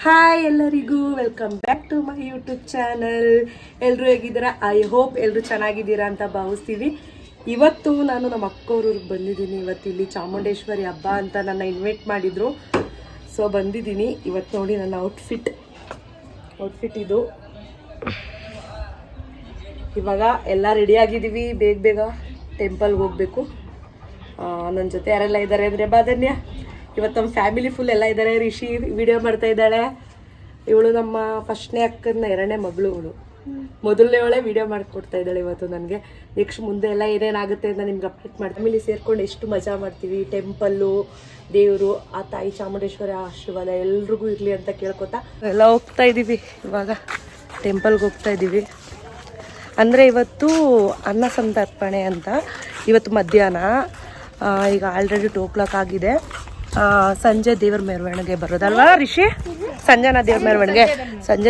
Hi ಎಲ್ಲರಿಗೂ welcome back to my YouTube channel. ಎಲ್ಲರೂ ಹೇಗಿದ್ದೀರಾ? ಐ ಹೋಪ್ ಎಲ್ಲರೂ ಚೆನ್ನಾಗಿದ್ದೀರಾ ಅಂತ ಭಾವಿಸ್ತೀವಿ. ಇವತ್ತು ನಾನು ನಮ್ಮ ಅಕ್ಕವ್ರಿಗೆ ಬಂದಿದ್ದೀನಿ. ಇವತ್ತು ಇಲ್ಲಿ ಚಾಮುಂಡೇಶ್ವರಿ ಹಬ್ಬ ಅಂತ ನನ್ನ ಇನ್ವೈಟ್ ಮಾಡಿದರು. ಸೊ ಬಂದಿದ್ದೀನಿ. ಇವತ್ತು ನೋಡಿ ನನ್ನ ಔಟ್ಫಿಟ್ ಇದು. ಇವಾಗ ಎಲ್ಲ ರೆಡಿಯಾಗಿದ್ದೀವಿ. ಬೇಗ ಬೇಗ ಟೆಂಪಲ್ಗೆ ಹೋಗಬೇಕು. ನನ್ನ ಜೊತೆ ಯಾರೆಲ್ಲ ಇದ್ದಾರೆ ಅಂದರೆ ಬಾಧನ್ಯ. ಇವತ್ತು ನಮ್ಮ ಫ್ಯಾಮಿಲಿ ಫುಲ್ ಎಲ್ಲ ಇದ್ದಾರೆ. ರಿಷಿ ವಿಡಿಯೋ ಮಾಡ್ತಾ ಇದ್ದಾಳೆ. ಇವಳು ನಮ್ಮ ಫಸ್ಟ್ನೇ ಅಕ್ಕನ ಎರಡನೇ ಮಗಳು. ಇವಳು ಮೊದಲನೇ ಅವಳೆ ವಿಡಿಯೋ ಮಾಡಿಕೊಡ್ತಾ ಇದ್ದಾಳೆ ಇವತ್ತು ನನಗೆ. ನೆಕ್ಸ್ಟ್ ಮುಂದೆ ಎಲ್ಲ ಏನೇನಾಗುತ್ತೆ ಅಂತ ನಿಮ್ಗೆ ಅಪ್ಡೇಟ್ ಮಾಡ್ತೀವಿ. ಫ್ಯಾಮಿಲಿ ಸೇರ್ಕೊಂಡು ಎಷ್ಟು ಮಜಾ ಮಾಡ್ತೀವಿ. ಟೆಂಪಲ್ಲು, ದೇವರು, ಆ ತಾಯಿ ಚಾಮುಂಡೇಶ್ವರಿ ಆಶೀರ್ವಾದ ಎಲ್ರಿಗೂ ಇರಲಿ ಅಂತ ಕೇಳ್ಕೊತಾ ಎಲ್ಲ ಹೋಗ್ತಾ ಇದ್ದೀವಿ. ಇವಾಗ ಟೆಂಪಲ್ಗೆ ಹೋಗ್ತಾ ಇದ್ದೀವಿ. ಅಂದರೆ ಇವತ್ತು ಅನ್ನ ಸಂತರ್ಪಣೆ ಅಂತ. ಇವತ್ತು ಮಧ್ಯಾಹ್ನ ಈಗ ಆಲ್ರೆಡಿ 2 o'clock ಆಗಿದೆ. ಸಂಜೆ ದೇವ್ರ ಮೆರವಣಿಗೆ ಬರೋದಲ್ವಾ ರಿಷಿ? ಸಂಜೆನ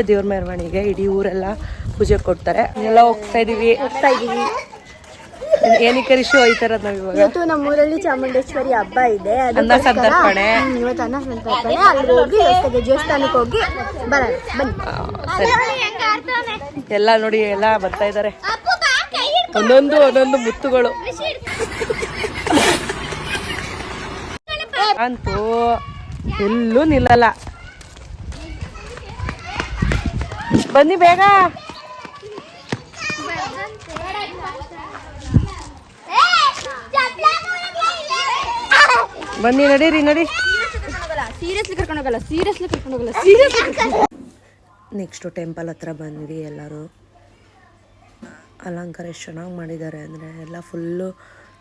ದೇವ್ರ ಮೆರವಣಿಗೆ ಇಡೀ ಊರೆಲ್ಲ ಪೂಜೆ ಕೊಡ್ತಾರೆ. ಎಲ್ಲ ಹೋಗ್ತಾ ಇದೀವಿ. ಏನಕ್ಕೆ ರಿಷಿ ಹೋಯ್ತಾರ ನಾವು ಇವಾಗ? ಇವತ್ತು ನಮ್ಮೂರಲ್ಲಿ ಚಾಮುಂಡೇಶ್ವರಿ ಹಬ್ಬ ಇದೆ. ಅನ್ನ ಸಂತರ್ಪಣೆ. ಇವತ್ತು ಅನ್ನ ಸಂತರ್ಪಣೆ. ಅಲ್ಲಿ ಹೋಗಿ ದೇವಸ್ಥಾನಕ್ಕೆ ಹೋಗಿ ಬರೋಣ. ಬನ್ನಿ. ಸರಿ. ಎಲ್ಲ ನೋಡಿ ಎಲ್ಲ ಬರ್ತಾ ಇದ್ದಾರೆ. ಒಂದೊಂದು ಮುತ್ತುಗಳು ಅಂತೂ ಎಲ್ಲೂ ನಿಲ್ಲಲ್ಲ. ಬನ್ನಿ ಬೇಗ. ಬನ್ನಿ ನಡೀರಿ. ನೆಕ್ಸ್ಟು ಟೆಂಪಲ್ ಹತ್ರ ಬಂದ್ವಿ. ಎಲ್ಲರೂ ಅಲಂಕಾರ ಎಷ್ಟು ಚೆನ್ನಾಗಿ ಮಾಡಿದ್ದಾರೆ ಅಂದರೆ ಎಲ್ಲ ಫುಲ್ಲು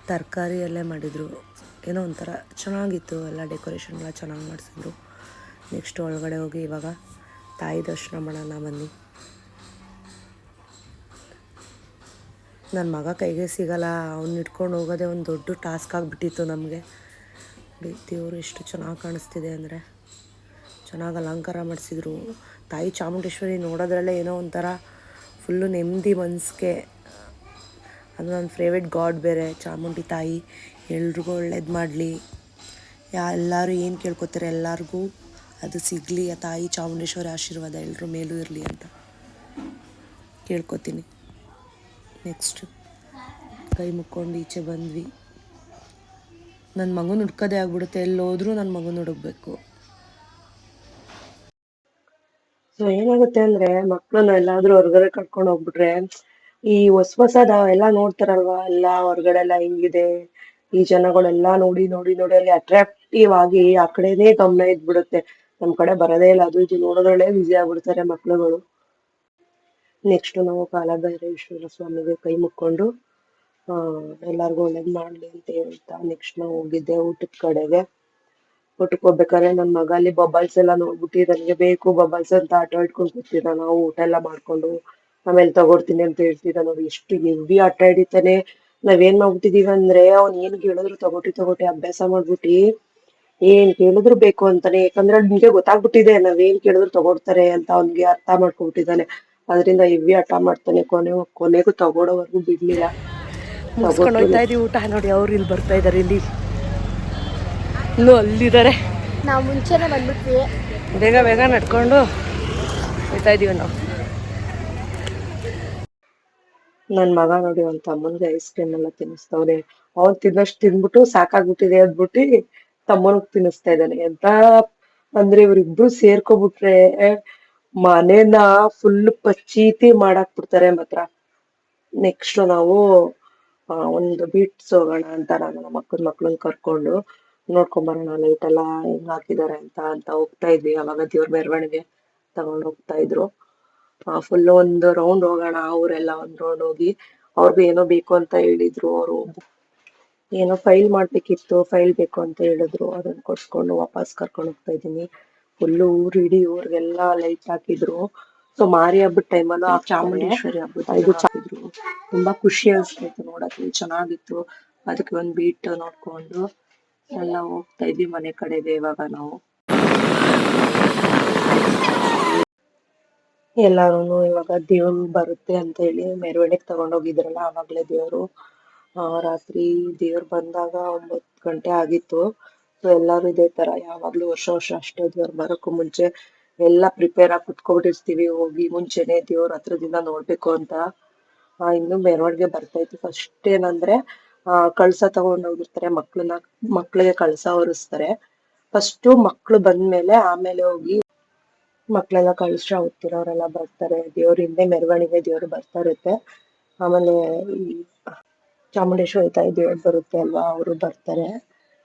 ತರಕಾರಿಯಲ್ಲೇ ಮಾಡಿದರು. ಏನೋ ಒಂಥರ ಚೆನ್ನಾಗಿತ್ತು. ಎಲ್ಲ ಡೆಕೋರೇಷನ್ಗಳ ಚೆನ್ನಾಗಿ ಮಾಡಿಸಿದ್ರು. ನೆಕ್ಸ್ಟ್ ಒಳಗಡೆ ಹೋಗಿ ಇವಾಗ ತಾಯಿ ದರ್ಶನ ಮಾಡೋಣ ಬನ್ನಿ. ನನ್ನ ಮಗ ಕೈಗೆ ಸಿಗಲ್ಲ. ಅವ್ನು ಇಟ್ಕೊಂಡು ಹೋಗೋದೇ ಒಂದು ದೊಡ್ಡ ಟಾಸ್ಕ್ ಆಗಿಬಿಟ್ಟಿತ್ತು ನಮಗೆ. ದೇವರು ಎಷ್ಟು ಚೆನ್ನಾಗಿ ಕಾಣಿಸ್ತಿದೆ ಅಂದರೆ ಚೆನ್ನಾಗಿ ಅಲಂಕಾರ ಮಾಡಿಸಿದ್ರು. ತಾಯಿ ಚಾಮುಂಡೇಶ್ವರಿ ನೋಡೋದ್ರಲ್ಲೇ ಏನೋ ಒಂಥರ ಫುಲ್ಲು ನೆಮ್ಮದಿ ಮನಸ್ಸಿಗೆ. ಅದು ನನ್ನ ಫೇವ್ರೆಟ್ ಗಾಡ್ ಬೇರೆ ಚಾಮುಂಡಿ ತಾಯಿ. ಎಲ್ರಿಗೂ ಒಳ್ಳೇದು ಮಾಡಲಿ. ಎಲ್ಲರೂ ಏನು ಕೇಳ್ಕೊತಾರೆ ಎಲ್ಲರಿಗೂ ಅದು ಸಿಗಲಿ. ಆ ತಾಯಿ ಚಾಮುಂಡೇಶ್ವರಿ ಆಶೀರ್ವಾದ ಎಲ್ಲರ ಮೇಲೂ ಇರಲಿ ಅಂತ ಕೇಳ್ಕೊತೀನಿ. ನೆಕ್ಸ್ಟ್ ಕೈ ಮುಕ್ಕೊಂಡು ಈಚೆ ಬಂದ್ವಿ. ನನ್ನ ಮಗನ ಹುಡ್ಕೋದೇ ಆಗ್ಬಿಡುತ್ತೆ. ಎಲ್ಲೋದ್ರೂ ನನ್ನ ಮಗನ ಹುಡುಕ್ಬೇಕು. ಸೊ ಏನಾಗುತ್ತೆ ಅಂದರೆ ಮಕ್ಕಳನ್ನ ಎಲ್ಲಾದರೂ ಹೊರಗಡೆ ಕರ್ಕೊಂಡು ಹೋಗ್ಬಿಟ್ರೆ ಈ ಹೊಸದ ಎಲ್ಲ ನೋಡ್ತಾರಲ್ವಾ, ಎಲ್ಲ ಹೊರಗಡೆ ಎಲ್ಲ ಹೆಂಗಿದೆ, ಈ ಜನಗಳೆಲ್ಲ ನೋಡಿ ಅಲ್ಲಿ ಅಟ್ರಾಕ್ಟಿವ್ ಆಗಿ ಆ ಕಡೆನೇ ಗಮನ ಇದ್ಬಿಡುತ್ತೆ. ನಮ್ ಕಡೆ ಬರೋದೇ ಇಲ್ಲ. ಅದು ಇದು ನೋಡೋದ್ರಲ್ಲೇ ಬ್ಯುಸಿ ಆಗ್ಬಿಡ್ತಾರೆ ಮಕ್ಳುಗಳು. ನೆಕ್ಸ್ಟ್ ನಾವು ಕಾಲಭೈರೇಶ್ವರ ಸ್ವಾಮಿಗೆ ಕೈ ಮುಕ್ಕೊಂಡು ಎಲ್ಲಾರ್ಗು ಒಳ್ಳೇದ್ ಮಾಡ್ಲಿ ಅಂತ ಹೇಳ್ತಾ ನೆಕ್ಸ್ಟ್ ನಾವು ಹೋಗಿದ್ದೆ ಊಟದ ಕಡೆಗೆ. ಊಟಕ್ಕೆ ಹೋಗ್ಬೇಕಾದ್ರೆ ನನ್ನ ಮಗ ಅಲ್ಲಿ ಬಬಲ್ಸ್ ಎಲ್ಲ ನೋಡ್ಬಿಟ್ಟು ನನಗೆ ಬೇಕು ಬಬಲ್ಸ್ ಅಂತ ಆಟ ಇಟ್ಕೊಂಡು ಕೂತಿದ್ದ. ನಾವು ಊಟ ಎಲ್ಲ ಮಾಡ್ಕೊಂಡು ಆಮೇಲೆ ತಗೊಡ್ತೀನಿ ಅಂತ ಹೇಳ್ತಿದ್ದ. ನೋಡಿ ಎಷ್ಟು ಹೆವಿ ಆಟ ಹಿಡಿತಾನೆ. ನಾವೇನ್ ಮಾಡ್ಬಿಟ್ಟಿದೀವಿ ಅಂದ್ರೆ ಅವ್ನ್ ಏನ್ ಕೇಳಿದ್ರು ತಗೋಟಿ ಅಭ್ಯಾಸ ಮಾಡ್ಬಿಟ್ಟು ಏನ್ ಕೇಳಿದ್ರು ಬೇಕು ಅಂತಾನೆ. ಯಾಕಂದ್ರೆ ನಿಮ್ಗೆ ಗೊತ್ತಾಗ್ಬಿಟ್ಟಿದೆ ನಾವೇನ್ ಕೇಳಿದ್ರು ತಗೊಡ್ತಾರೆ ಅಂತ. ಅವ್ನಿಗೆ ಅರ್ಥ ಮಾಡ್ಕೊಬಿಟ್ಟಿದ್ದಾನೆ. ಅದರಿಂದ ಹೆವಿ ಆಟ ಮಾಡ್ತಾನೆ. ಕೊನೆಗೂ ತಗೊಡೋವರೆಗೂ ಬಿಡ್ಲಿಲ್ಲ. ಮುಗಿಸ್ಕೊಂಡು ಹೋಗ್ತಾ ಇದೀವಿ ಊಟ. ನೋಡಿ ಅವ್ರು ಇಲ್ಲಿ ಬರ್ತಾ ಇದಾರೆ. ಇಲ್ಲಿ ಇನ್ನು ಅಲ್ಲಿದ್ದಾರೆ. ನಾವು ಮುಂಚೆನೆ ಬಂದ್ಬಿಟ್ವಿ. ಬೇಗ ನಡ್ಕೊಂಡು ಹೋಗ್ತಾ ಇದೀವಿ ನಾವು. ನನ್ ಮಗ ನೋಡಿ ಅವ್ನ ತಮ್ಮನ್ಗೆ ಐಸ್ ಕ್ರೀಮ್ ಎಲ್ಲ ತಿನ್ನಿಸ್ತವ್ರೆ. ಅವ್ನ್ ತಿನ್ನಷ್ಟು ತಿನ್ಬಿಟ್ಟು ಸಾಕಾಗ್ಬಿಟ್ಟಿದೆ ಅಂದ್ಬಿಟ್ಟು ತಮ್ಮನಿಗೆ ತಿನ್ನಿಸ್ತಾ ಇದ್ದಾನೆ. ಎಂತ ಅಂದ್ರೆ ಇವ್ರಿಬ್ರು ಸೇರ್ಕೊಬಿಟ್ರೆ ಮನೇನ ಫುಲ್ ಪಚೀತಿ ಮಾಡಾಕ್ಬಿಡ್ತಾರೆ ಮಾತ್ರ. ನೆಕ್ಸ್ಟ್ ನಾವು ಒಂದು ಬೀಟ್ಸ್ ಹೋಗೋಣ ಅಂತ ನಾನು ನಮ್ಮ ಮಕ್ಳನ್ನ ಕರ್ಕೊಂಡು ನೋಡ್ಕೊಂಬರೋಣ ಲೈಟ್ ಎಲ್ಲ ಹೆಂಗ್ ಹಾಕಿದಾರೆ ಅಂತ ಹೋಗ್ತಾ ಇದ್ವಿ. ಅವಾಗ ದೇವ್ರ ಮೆರವಣಿಗೆ ತಗೊಂಡ್ ಹೋಗ್ತಾ ಇದ್ರು. ಫುಲ್ ಒಂದು ರೌಂಡ್ ಹೋಗೋಣ. ಅವರೆಲ್ಲ ಒಂದ್ ರೌಂಡ್ ಹೋಗಿ ಅವ್ರಿಗೂ ಏನೋ ಬೇಕು ಅಂತ ಹೇಳಿದ್ರು. ಅವರು ಏನೋ ಫೈಲ್ ಮಾಡ್ಬೇಕಿತ್ತು, ಫೈಲ್ ಬೇಕು ಅಂತ ಹೇಳಿದ್ರು. ಅದನ್ನ ಕೊಡ್ಸ್ಕೊಂಡು ವಾಪಸ್ ಕರ್ಕೊಂಡು ಹೋಗ್ತಾ ಇದೀನಿ. ಫುಲ್ ಇಡೀ ಊರಿಗೆಲ್ಲ ಲೈಟ್ ಹಾಕಿದ್ರು. ಸೊ ಮಾರಿ ಹಬ್ಬದ ಟೈಮಲ್ಲೂ ಆ ಚಾಮುಂಡೇಶ್ವರಿ ಹಬ್ಬದ ಇದು ಹಾಕಿದ್ರು. ತುಂಬಾ ಖುಷಿ ಅನ್ಸ್ತಾಯಿತ್ತು ನೋಡಕ್ಕೆ. ಚೆನ್ನಾಗಿತ್ತು. ಅದಕ್ಕೆ ಒಂದ್ ಬೀಟ್ ನೋಡ್ಕೊಂಡು ಎಲ್ಲ ಹೋಗ್ತಾ ಇದ್ವಿ ಮನೆ ಕಡೆಗೆ. ಇವಾಗ ನಾವು ಎಲ್ಲಾರು ಇವಾಗ ದೇವ್ರು ಬರುತ್ತೆ ಅಂತ ಹೇಳಿ ಮೆರವಣಿಗೆ ತಗೊಂಡೋಗಿದ್ರಲ್ಲ, ಆವಾಗ್ಲೇ ದೇವ್ರು ರಾತ್ರಿ ದೇವ್ರು ಬಂದಾಗ 9 ಗಂಟೆ ಆಗಿತ್ತು. ಸೊ ಎಲ್ಲಾರು ಇದೇ ತರ ಯಾವಾಗ್ಲೂ ವರ್ಷ ಅಷ್ಟೇ ದೇವ್ರು ಬರೋಕ್ಕೂ ಮುಂಚೆ ಎಲ್ಲ ಪ್ರಿಪೇರ್ ಆಗಿ ಕುತ್ಕೊಬಿಟ್ಟಿರ್ತೀವಿ, ಹೋಗಿ ಮುಂಚೆನೆ ದೇವ್ರ ಹತ್ರದಿಂದ ನೋಡ್ಬೇಕು ಅಂತ. ಇನ್ನು ಮೆರವಣಿಗೆ ಬರ್ತೈತಿ. ಫಸ್ಟ್ ಏನಂದ್ರೆ ಕಳಸ ತಗೊಂಡ್ ಹೋಗಿರ್ತಾರೆ, ಮಕ್ಳಿಗೆ ಕಳಸ ಹೊರಿಸ್ತಾರೆ. ಫಸ್ಟ್ ಮಕ್ಳು ಬಂದ್ಮೇಲೆ ಆಮೇಲೆ ಹೋಗಿ ಮಕ್ಳೆಲ್ಲ ಕಳಶ ಹೊತ್ತಿರೋರೆಲ್ಲ ಬರ್ತಾರೆ. ದೇವ್ರ ಹಿಂದೆ ಮೆರವಣಿಗೆ ದೇವ್ರು ಬರ್ತಾ ಇರುತ್ತೆ. ಆಮೇಲೆ ಈ ಚಾಮುಂಡೇಶ್ವರಿ ತಾಯಿ ದೇವ್ರು ಬರುತ್ತೆ ಅಲ್ವಾ, ಅವರು ಬರ್ತಾರೆ.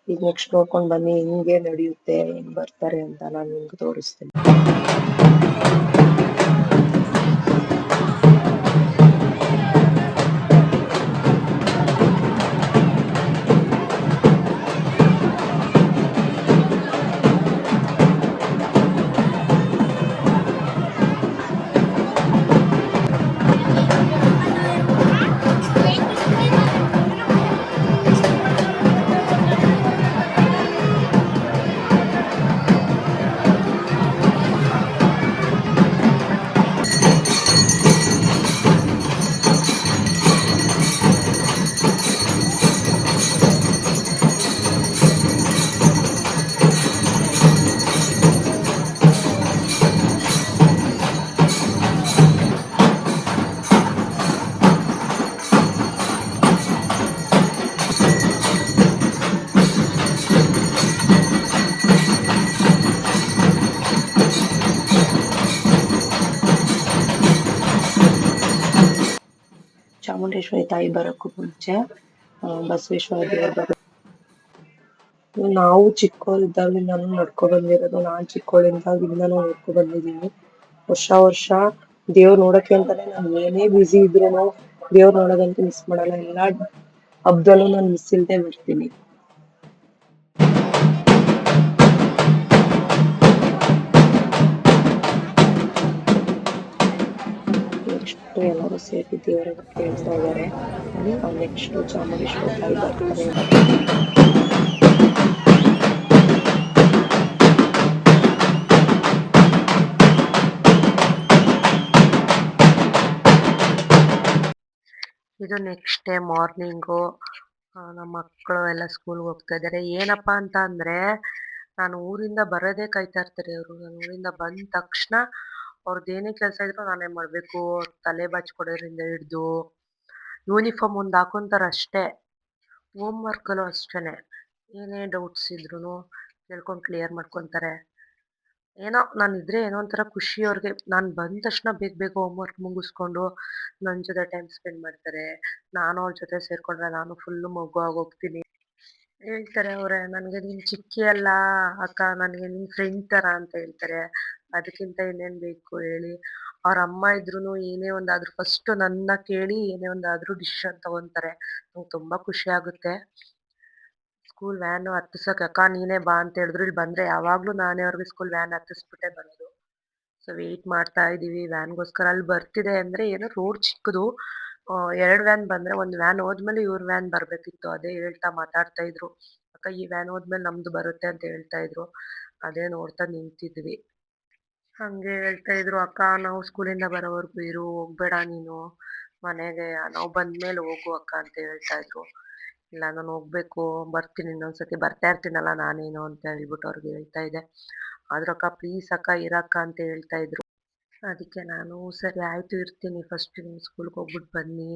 ಈಗ ನೆಕ್ಸ್ಟ್ ನೋಡ್ಕೊಂಡ್ ಬನ್ನಿ ಹಿಂಗೆ ನಡೆಯುತ್ತೆ, ಹೆಂಗ್ ಬರ್ತಾರೆ ಅಂತ ನಾನು ನಿಮ್ಗೆ ತೋರಿಸ್ತೀನಿ. ಚಾಮುಂಡೇಶ್ವರಿ ತಾಯಿ ಬರೋಕ್ಕೂ ಮುಂಚೆ ಬಸವೇಶ್ವರ ದೇವರು ಬರೋ, ನಾವು ಚಿಕ್ಕವರಿದ್ದಾಗಲಿಂದಾನು ನಡ್ಕೊ ಬಂದಿರೋದು. ನಾನ್ ಚಿಕ್ಕವಳಿದ್ದಾಗಿಂದಾನು ನಡ್ಕೊ ಬಂದಿದೀನಿ. ವರ್ಷ ದೇವ್ರ ನೋಡಕ್ಕೆ ಅಂತಾನೆ ನಾನು ಏನೇ ಬ್ಯುಸಿ ಇದ್ರೂನು ದೇವ್ರ ನೋಡೋದಂತೂ ಮಿಸ್ ಮಾಡಲ್ಲ. ಎಲ್ಲಾ ಹಬ್ಬದಲ್ಲೂ ನಾನು ಮಿಸ್ ಇಲ್ದೆ ಬರ್ತೀನಿ. ನೆಕ್ಸ್ಟ್ ಎಲ್ಲರೂ ಸೇರಿ ದೇವರ ಕೇಳ್ತಾ ಇದ್ದಾರೆ. ನೆಕ್ಸ್ಟ್ ಚಾಮುಂಡೇಶ್ವರಿ ತಾಯಿ ಬರ್ತಾರೆ. ಇದು ನೆಕ್ಸ್ಟ್ ಡೇ ಮಾರ್ನಿಂಗು. ನಮ್ಮ ಮಕ್ಕಳು ಎಲ್ಲ ಸ್ಕೂಲ್ಗೆ ಹೋಗ್ತಾ ಇದ್ದಾರೆ. ಏನಪ್ಪಾ ಅಂತ ಅಂದ್ರೆ, ನಾನು ಊರಿಂದ ಬರೋದೇ ಕಾಯ್ತಾ ಇರ್ತಾರೆ ಅವರು. ನಾನು ಊರಿಂದ ಬಂದ ತಕ್ಷಣ ಅವ್ರದ್ದು ಏನೇ ಕೆಲಸ ಇದ್ರು ನಾನೇ ಮಾಡ್ಬೇಕು. ತಲೆ ಬಾಚ್ಕೊಡೋದ್ರಿಂದ ಹಿಡ್ದು ಯೂನಿಫಾರ್ಮ್ ಒಂದ್ ಹಾಕೊಂತಾರ ಅಷ್ಟೇ. ಹೋಮ್ ವರ್ಕಲ್ಲೂ ಅಷ್ಟೇನೆ, ಏನೇ ಡೌಟ್ಸ್ ಇದ್ರು ಕೇಳ್ಕೊಂಡು ಕ್ಲಿಯರ್ ಮಾಡ್ಕೊಂತಾರೆ. ಏನೋ ನಾನಿದ್ರೆ ಏನೋ ಒಂಥರ ಖುಷಿ ಅವ್ರಿಗೆ. ನಾನು ಬಂದ ತಕ್ಷಣ ಬೇಗ ಹೋಮ್ ವರ್ಕ್ ಮುಗಿಸ್ಕೊಂಡು ನನ್ನ ಜೊತೆ ಟೈಮ್ ಸ್ಪೆಂಡ್ ಮಾಡ್ತಾರೆ. ನಾನು ಅವ್ರ ಜೊತೆ ಸೇರ್ಕೊಂಡ್ರೆ ನಾನು ಫುಲ್ಲು ಮಗು ಆಗೋಗ್ತೀನಿ. ಹೇಳ್ತಾರೆ ಅವ್ರೆ, ನನಗೆ ನೀನ್ ಚಿಕ್ಕಿ ಅಲ್ಲ ಅಕ್ಕ, ನನಗೆ ನಿನ್ ಫ್ರೆಂಡ್ ತರ ಅಂತ ಹೇಳ್ತಾರೆ. ಅದಕ್ಕಿಂತ ಇನ್ನೇನ್ ಬೇಕು ಹೇಳಿ. ಅವ್ರ ಅಮ್ಮ ಇದ್ರುನು ಏನೇ ಒಂದಾದ್ರೂ ಫಸ್ಟ್ ನನ್ನ ಕೇಳಿ ಏನೇ ಒಂದಾದ್ರೂ ಡಿಸಿಷನ್ ತಗೊಂತಾರೆ. ನಂಗೆ ತುಂಬಾ ಖುಷಿ ಆಗುತ್ತೆ. ಸ್ಕೂಲ್ ವ್ಯಾನ್ ಹತ್ತಿಸಕ್ಕೆ ಅಕ್ಕ ನೀನೇ ಬಾ ಅಂತ ಹೇಳಿದ್ರು, ಇಲ್ಲಿ ಬಂದ್ರೆ ಯಾವಾಗ್ಲೂ ನಾನೇ ಅವ್ರಿಗೆ ಸ್ಕೂಲ್ ವ್ಯಾನ್ ಹತ್ತಿಸ್ಬಿಟ್ಟೆ ಬರೋದು. ಸೊ ವೇಟ್ ಮಾಡ್ತಾ ಇದೀವಿ ವ್ಯಾನ್ಗೋಸ್ಕರ. ಅಲ್ಲಿ ಬರ್ತಿದೆ ಅಂದ್ರೆ ಏನೋ ರೋಡ್ ಚಿಕ್ಕದು, 2 ವ್ಯಾನ್ ಬಂದ್ರೆ ಒಂದು ವ್ಯಾನ್ ಹೋದ್ಮೇಲೆ ಇವ್ರ ವ್ಯಾನ್ ಬರ್ಬೇಕಿತ್ತು. ಅದೇ ಹೇಳ್ತಾ ಮಾತಾಡ್ತಾ ಇದ್ರು. ಅಕ್ಕ ಈ ವ್ಯಾನ್ ಹೋದ್ಮೇಲೆ ನಮ್ದು ಬರುತ್ತೆ ಅಂತ ಹೇಳ್ತಾ ಇದ್ರು. ಅದೇ ನೋಡ್ತಾ ನಿಂತಿದ್ವಿ. ಹಂಗೆ ಹೇಳ್ತಾ ಇದ್ರು, ಅಕ್ಕ ನಾವು ಸ್ಕೂಲಿಂದ ಬರೋವರೆಗೂ ಇರು, ಹೋಗ್ಬೇಡ ನೀನು ಮನೆಗೆ, ನಾವು ಬಂದ್ಮೇಲೆ ಹೋಗು ಅಕ್ಕ ಅಂತ ಹೇಳ್ತಾ ಇದ್ರು. ಇಲ್ಲ ನಾನು ಹೋಗ್ಬೇಕು, ಬರ್ತೀನಿ ಇನ್ನೊಂದ್ಸತಿ ಬರ್ತಾ ಇರ್ತೀನಲ್ಲ ನಾನೇನು ಅಂತ ಹೇಳ್ಬಿಟ್ಟು ಅವ್ರಿಗೆ ಹೇಳ್ತಾ ಇದ್ದೆ. ಆದ್ರೂ ಅಕ್ಕ ಪ್ಲೀಸ್ ಅಕ್ಕ ಇರಕ್ಕ ಅಂತ ಹೇಳ್ತಾ ಇದ್ರು. ಅದಕ್ಕೆ ನಾನು ಸರಿ ಆಯ್ತು ಇರ್ತೀನಿ, ಫಸ್ಟ್ ನೀವು ಸ್ಕೂಲ್ಗೆ ಹೋಗ್ಬಿಟ್ಟು ಬನ್ನಿ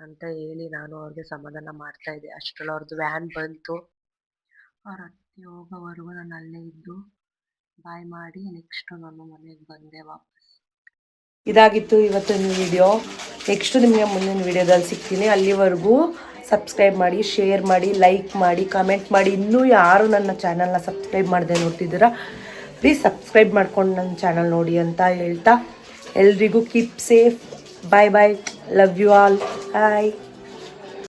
ಅಂತ ಹೇಳಿ ನಾನು ಅವ್ರಿಗೆ ಸಮಾಧಾನ ಮಾಡ್ತಾ ಇದ್ದೆ. ಅಷ್ಟ್ರಲ್ಲಿ ಅವ್ರದ್ದು ವ್ಯಾನ್ ಬಂತು. ಅವ್ರ ಅತ್ತೆ ಹೋಗೋವರೆಗೂ ನಾನು ಅಲ್ಲೇ ಇದ್ದು ಬಾಯ್ ಮಾಡಿ ನೆಕ್ಸ್ಟ್ ನಾನು ಮನೆಗೆ ಬಂದೆ ವಾಪಸ್. ಇದಾಗಿತ್ತು ಇವತ್ತಿನ ವಿಡಿಯೋ. ನೆಕ್ಸ್ಟ್ ನಿಮಗೆ ಮುಂದಿನ ವಿಡಿಯೋದಲ್ಲಿ ಸಿಗ್ತೀನಿ. ಅಲ್ಲಿವರೆಗೂ ಸಬ್ಸ್ಕ್ರೈಬ್ ಮಾಡಿ, ಶೇರ್ ಮಾಡಿ, ಲೈಕ್ ಮಾಡಿ, ಕಮೆಂಟ್ ಮಾಡಿ. ಇನ್ನೂ ಯಾರು ನನ್ನ ಚಾನಲ್ನ ಸಬ್ಸ್ಕ್ರೈಬ್ ಮಾಡದೆ ನೋಡ್ತಿದ್ದೀರಾ ಪ್ಲೀಸ್ ಸಬ್ಸ್ಕ್ರೈಬ್ ಮಾಡ್ಕೊಂಡು ನನ್ನ ಚಾನಲ್ ನೋಡಿ ಅಂತ ಹೇಳ್ತಾ ಎಲ್ರಿಗೂ keep safe. Bye bye, love you all, bye.